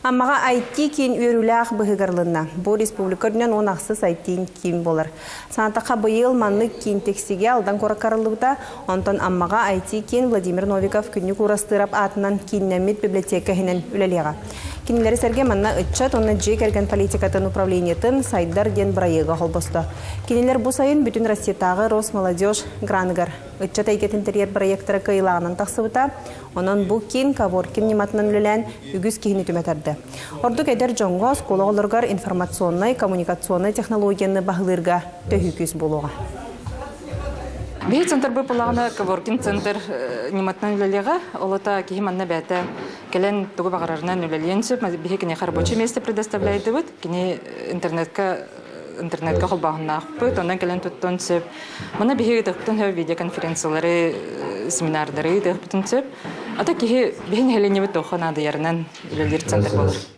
Аммаға айти кен өріләқ бұғығарлығына. Бұл республикадынан он ақсыз айтин кен болыр. Санатақа бұйыл манлық кен тексеге алдан қорақарылығыда, онтан аммаға айти кен Владимир Новиков күнні құрастырап атынан кеннәмет библиотекахінен үлелеға. Кенелері сәрге манна үтчат, оны жек әрген политикатын управлениетін сайдар ден бірайыға қолбосты. Кенелер бұл сайын бүтін Россиятағы Росмолодежь граныгар. Үтчат әйкет интерьер проекттары кайылағынан тақсыбыта, онын бұл кен Каворкин нематынан үлелән үгіз кейіні түмәтәрді. Ордық әдер жоңға скола олырғар информационный, коммуникационный технологияны бағылырға төхікіз болуға. Бей центр бұл пылағына Каворкин центр нематынан үлелеға, олыта кейіманна бәті кәлен тұғы бағарарынан үлеленшіп, бей кіне рабочий место предоставляйды бұд, кіне интернетка қолбағына ақпыт, ондан кәлен тұттын сөп. Мұна бей тұқтын видеоконференциялары, семинардары тұқтын сөп. Ата кейі бейін әлене бұд тоқын ады ярынан үлелер центр болыр.